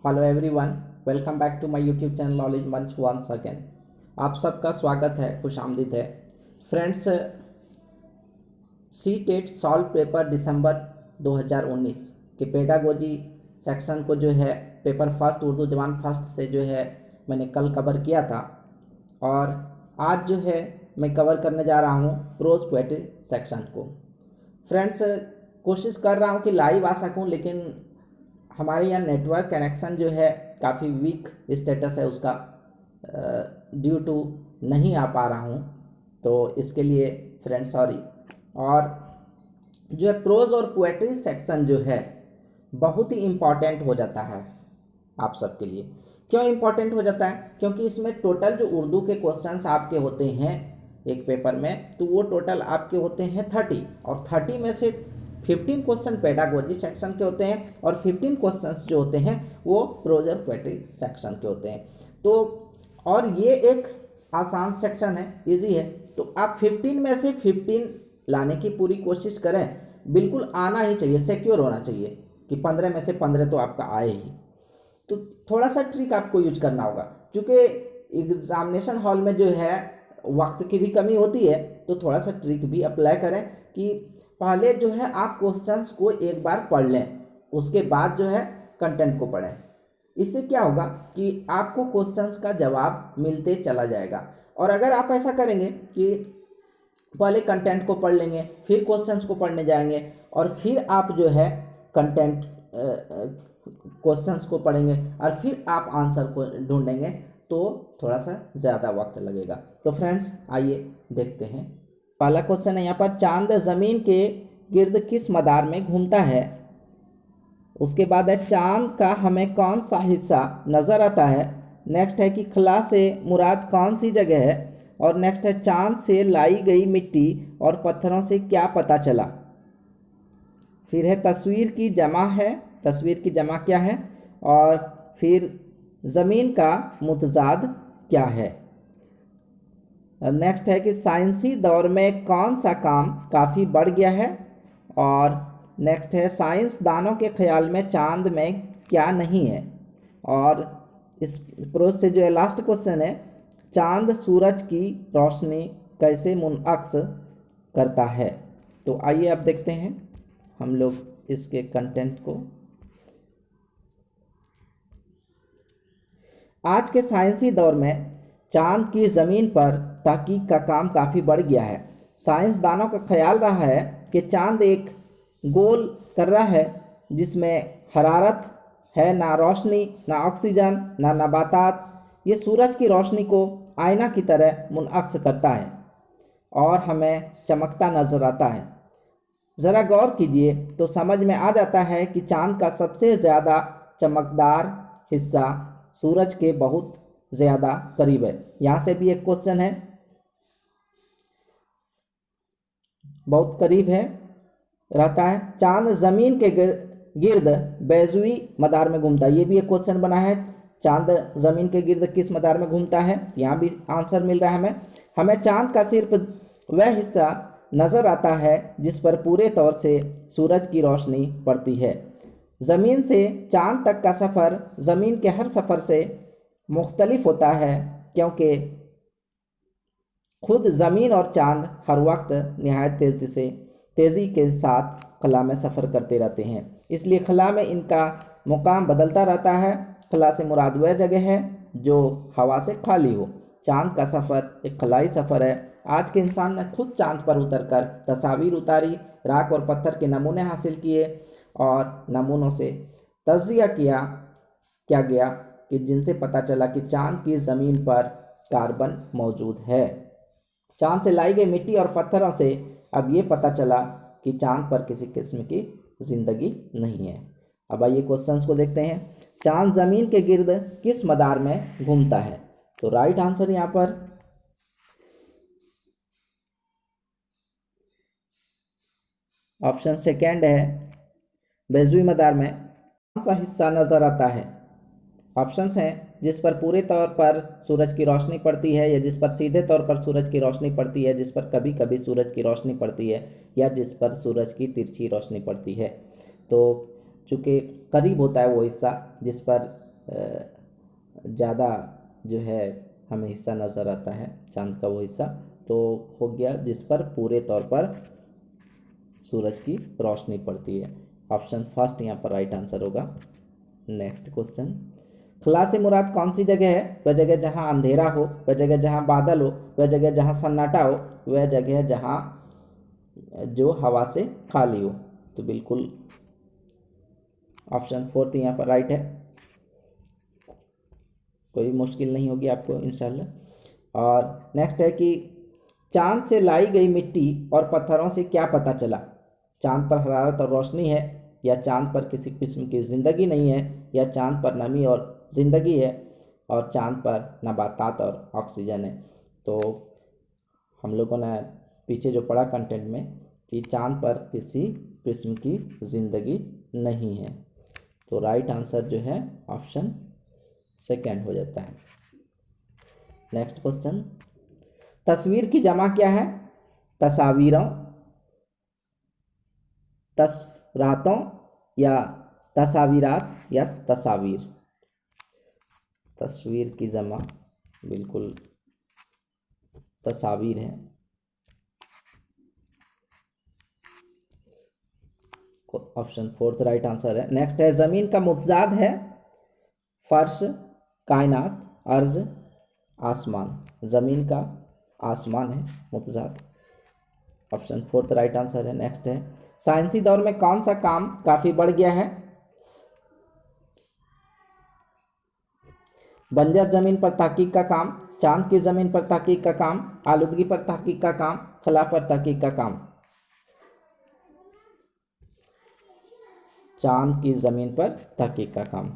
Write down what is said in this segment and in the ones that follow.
Hello everyone, welcome back to my YouTube channel knowledge Manch once again. आप सबका स्वागत है, खुश आमदीद है। Friends, CTET solve paper दिसंबर 2019 के पेडागोजी सेक्शन को जो है पेपर फर्स्ट उर्दू जवान फर्स्ट से जो है मैंने कल कवर किया था, और आज जो है मैं कवर करने जा रहा हूँ प्रोज पोएट्री सेक्शन को। फ्रेंड्स, कोशिश कर रहा हूँ कि लाइव आ सकूँ, लेकिन हमारे यहाँ नेटवर्क कनेक्शन जो है काफ़ी वीक स्टेटस है उसका, ड्यू टू नहीं आ पा रहा हूँ, तो इसके लिए फ्रेंड्स सॉरी। और जो है प्रोज और पोएट्री सेक्शन जो है बहुत ही इम्पॉर्टेंट हो जाता है आप सबके लिए। क्यों इम्पॉर्टेंट हो जाता है? क्योंकि इसमें टोटल जो उर्दू के क्वेश्चंस आपके होते हैं एक पेपर में, तो वो टोटल आपके होते हैं 30, और 30 में से 15 क्वेश्चन पेडागोजी सेक्शन के होते हैं और 15 क्वेश्चंस जो होते हैं वो प्रोज और पोएट्री सेक्शन के होते हैं। तो और ये एक आसान सेक्शन है, इजी है, तो आप 15 में से 15 लाने की पूरी कोशिश करें। बिल्कुल आना ही चाहिए, सिक्योर होना चाहिए कि 15 में से 15 तो आपका आए ही। तो थोड़ा सा ट्रिक आपको यूज करना होगा, क्योंकि एग्जामिनेशन हॉल में जो है वक्त की भी कमी होती है, तो थोड़ा सा ट्रिक भी अप्लाई करें कि पहले जो है आप क्वेश्चंस को एक बार पढ़ लें, उसके बाद जो है कंटेंट को पढ़ें। इससे क्या होगा कि आपको क्वेश्चंस का जवाब मिलते चला जाएगा। और अगर आप ऐसा करेंगे कि पहले कंटेंट को पढ़ लेंगे, फिर क्वेश्चंस को पढ़ने जाएंगे, और फिर आप जो है कंटेंट क्वेश्चंस को पढ़ेंगे और फिर आप आंसर को ढूंढेंगे, तो थोड़ा सा ज़्यादा वक्त लगेगा। तो फ्रेंड्स आइए देखते हैं। पहला क्वेश्चन है यहाँ पर, चांद ज़मीन के गिर्द किस मदार में घूमता है। उसके बाद है, चांद का हमें कौन सा हिस्सा नज़र आता है। नेक्स्ट है कि खला से मुराद कौन सी जगह है। और नेक्स्ट है, चांद से लाई गई मिट्टी और पत्थरों से क्या पता चला। फिर है, तस्वीर की जमा है, तस्वीर की जमा क्या है। और फिर ज़मीन का मुतजाद क्या है। नेक्स्ट है कि साइंसी दौर में कौन सा काम काफ़ी बढ़ गया है। और नेक्स्ट है, साइंसदानों के ख्याल में चांद में क्या नहीं है। और इस प्रोज से जो है लास्ट क्वेश्चन है, चांद सूरज की रोशनी कैसे मुनअक्स करता है। तो आइए अब देखते हैं हम लोग इसके कंटेंट को। आज के साइंसी दौर में चांद की ज़मीन पर तहकीक का काम काफ़ी बढ़ गया है। साइंसदानों का ख्याल रहा है कि चांद एक गोल कर रहा है जिसमें हरारत है, ना रोशनी, ना ऑक्सीजन, ना नबातात। ये सूरज की रोशनी को आईना की तरह मुनअक्स करता है और हमें चमकता नजर आता है। ज़रा गौर कीजिए तो समझ में आ जाता है कि चांद का सबसे ज़्यादा चमकदार हिस्सा सूरज के बहुत ज़्यादा करीब है। यहाँ से भी एक क्वेश्चन है, बहुत करीब है रहता है। चांद ज़मीन के गिर्द बैजुई मदार में घूमता है, ये भी एक क्वेश्चन बना है। चांद ज़मीन के गिर्द किस मदार में घूमता है, यहाँ भी आंसर मिल रहा है हमें। हमें चांद का सिर्फ वह हिस्सा नज़र आता है जिस पर पूरे तौर से सूरज की रोशनी पड़ती है। ज़मीन से चांद तक का सफ़र ज़मीन के हर सफ़र से मुख्तलिफ होता है, क्योंकि खुद ज़मीन और चांद हर वक्त नहायत तेज़ी के साथ खला में सफ़र करते रहते हैं, इसलिए खला में इनका मुकाम बदलता रहता है। खला से मुराद वह जगह है जो हवा से खाली हो। चांद का सफ़र एक खलाई सफ़र है। आज के इंसान ने खुद चांद पर उतरकर तस्वीर उतारी, राख और पत्थर के नमूने हासिल किए और नमूनों से तज्जिया किया गया कि जिनसे पता चला कि चांद की ज़मीन पर कार्बन मौजूद है। चांद से लाई गई मिट्टी और पत्थरों से अब ये पता चला कि चांद पर किसी किस्म की ज़िंदगी नहीं है। अब आइए क्वेश्चंस को देखते हैं। चांद ज़मीन के गिर्द किस मदार में घूमता है। तो राइट आंसर यहाँ पर ऑप्शन सेकेंड है, बैजुई मदार में कौन सा हिस्सा नज़र आता है। ऑप्शंस हैं, जिस पर पूरे तौर पर सूरज की रोशनी पड़ती है, या जिस पर सीधे तौर पर सूरज की रोशनी पड़ती है, जिस पर कभी कभी सूरज की रोशनी पड़ती है, या जिस पर सूरज की तिरछी रोशनी पड़ती है। तो चूँकि करीब होता है वो हिस्सा जिस पर ज़्यादा जो है हमें हिस्सा नज़र आता है, चांद का वो हिस्सा, तो हो गया जिस पर पूरे तौर पर सूरज की रोशनी पड़ती है। ऑप्शन फर्स्ट यहाँ पर राइट आंसर होगा। नेक्स्ट क्वेश्चन, खला से मुराद कौन सी जगह है? वह जगह जहाँ अंधेरा हो, वह जगह जहाँ बादल हो, वह जगह जहाँ सन्नाटा हो, वह जगह जहाँ जो हवा से खाली हो। तो बिल्कुल ऑप्शन फोर्थ यहाँ पर राइट है, कोई मुश्किल नहीं होगी आपको इंशाल्लाह। और नेक्स्ट है कि चांद से लाई गई मिट्टी और पत्थरों से क्या पता चला? चांद पर हरारत और रोशनी है, या चांद पर किसी किस्म की ज़िंदगी नहीं है, या चांद पर नमी और ज़िंदगी है, और चांद पर नबातात और ऑक्सीजन है। तो हम लोगों ने पीछे जो पढ़ा कंटेंट में कि चांद पर किसी किस्म की ज़िंदगी नहीं है, तो राइट आंसर जो है ऑप्शन सेकेंड हो जाता है। नेक्स्ट क्वेश्चन, तस्वीर की जमा क्या है? तस्वीरों, तसरातों, या तस्वीरात, या तस्वीर? तस्वीर की जमा बिल्कुल तस्वीर है। ऑप्शन फोर्थ राइट आंसर है। नेक्स्ट है, ज़मीन का मुतजाद है? फर्श, कायनात, अर्ज, आसमान। ज़मीन का आसमान है मुतजाद। ऑप्शन फोर्थ राइट आंसर है। नेक्स्ट है, साइंसी दौर में कौन सा काम काफ़ी बढ़ गया है? बंजर ज़मीन पर तहकीक का काम, चांद की ज़मीन पर तहकीक का काम, आलूदगी पर तहकीक का काम, खला पर तहकीक का काम। चांद की ज़मीन पर तहकीक का काम।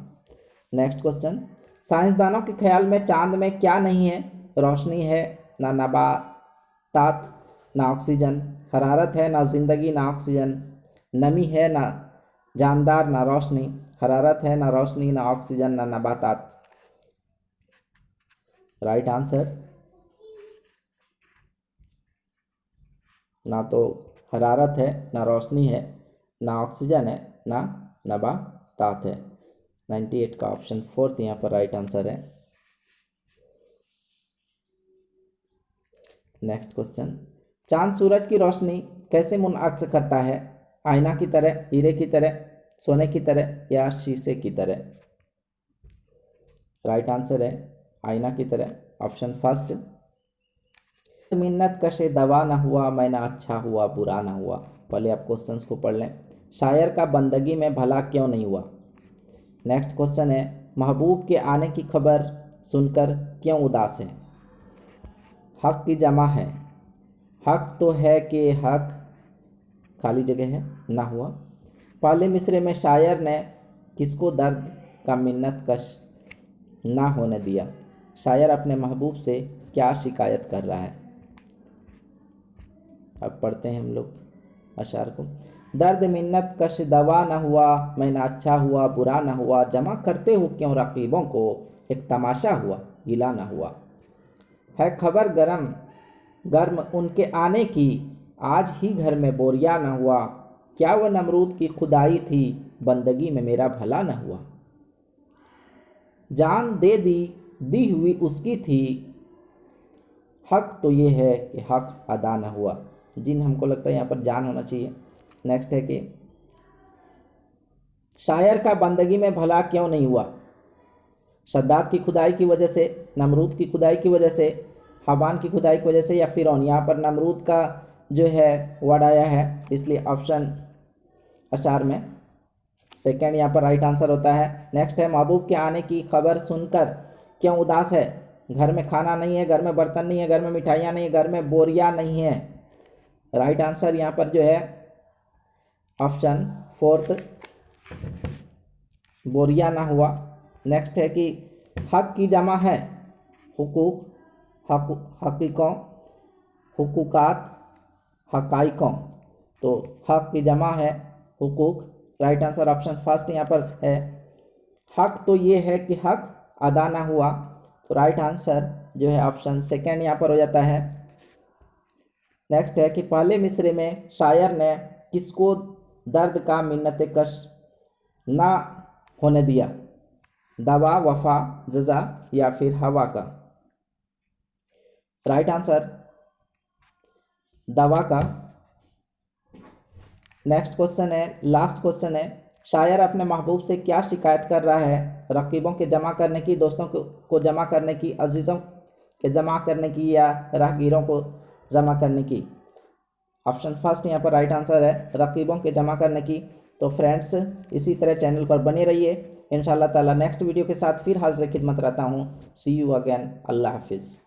नेक्स्ट क्वेश्चन, साइंसदानों के ख्याल में चांद में क्या नहीं है? रोशनी है ना, नबातात ना, ऑक्सीजन, हरारत है ना, ज़िंदगी ना ऑक्सीजन, नमी है ना, जानदार ना रोशनी, हरारत है ना, रोशनी ना, ऑक्सीजन ना, नबातात। राइट आंसर, ना तो हरारत है, ना रोशनी है, ना ऑक्सीजन है, ना नबातात है। 98 का ऑप्शन फोर्थ यहाँ पर राइट आंसर है। नेक्स्ट क्वेश्चन, चांद सूरज की रोशनी कैसे मुनअक्स करता है? आईना की तरह, हीरे की तरह, सोने की तरह, या शीशे की तरह? राइट आंसर है आईना की तरह, ऑप्शन फर्स्ट। मिन्नत कशे दवा ना हुआ, मैं ना अच्छा हुआ बुरा ना हुआ। पहले आप क्वेश्चंस को पढ़ लें। शायर का बंदगी में भला क्यों नहीं हुआ? नेक्स्ट क्वेश्चन है, महबूब के आने की खबर सुनकर क्यों उदास है? हक की जमा है, हक तो है कि हक खाली जगह है ना हुआ। पहले मिसरे में शायर ने किसको दर्द का मिन्नत कश ना होने दिया? शायर अपने महबूब से क्या शिकायत कर रहा है? अब पढ़ते हैं हम लोग अशार को। दर्द मिन्नत कश दवा न हुआ, मैं ना अच्छा हुआ बुरा न हुआ, जमा करते हो क्यों रकीबों को, एक तमाशा हुआ गिला न हुआ। है खबर गरम गर्म उनके आने की, आज ही घर में बोरिया न हुआ, क्या वह नमरूद की खुदाई थी, बंदगी में मेरा भला न हुआ। जान दे दी हुई उसकी थी, हक तो ये है कि हक अदा न हुआ। जिन हमको लगता है यहाँ पर जान होना चाहिए। नेक्स्ट है कि शायर का बंदगी में भला क्यों नहीं हुआ? शद्दाद की खुदाई की वजह से, नमरूद की खुदाई की वजह से, हबान की खुदाई की वजह से, या फिरौन? यहाँ पर नमरूद का जो है वर्ड आया है, इसलिए ऑप्शन अशार में सेकेंड यहाँ पर राइट आंसर होता है। नेक्स्ट है, महबूब के आने की खबर सुनकर क्यों उदास है? घर में खाना नहीं है, घर में बर्तन नहीं है, घर में मिठाइयाँ नहीं है, घर में बोरियाँ नहीं है। राइट आंसर यहाँ पर जो है ऑप्शन फोर्थ, बोरिया ना हुआ। नेक्स्ट है कि हक की जमा है हुकूक, हकीकों, हुकूकात, हकाइकों। तो हक की जमा है हुकूक। राइट आंसर ऑप्शन फर्स्ट यहाँ पर है। हक तो ये है कि हक अदा ना हुआ, तो राइट आंसर जो है ऑप्शन सेकेंड यहाँ पर हो जाता है। नेक्स्ट है कि पहले मिसरे में शायर ने किसको दर्द का मिन्नत कश ना होने दिया? दवा, वफा, जजा या फिर हवा का? राइट आंसर दवा का। नेक्स्ट क्वेश्चन है, लास्ट क्वेश्चन है, शायर अपने महबूब से क्या शिकायत कर रहा है? रकीबों के जमा करने की, दोस्तों को जमा करने की, अजीज़ों के जमा करने की या राहगीरों को जमा करने की? ऑप्शन फर्स्ट यहाँ पर राइट आंसर है, रकीबों के जमा करने की। तो फ्रेंड्स इसी तरह चैनल पर बने रहिए, इंशाल्लाह ताला नेक्स्ट वीडियो के साथ फिर हाजिर खिदमत रहता हूँ। सी यू अगेन, अल्लाह हाफिज़।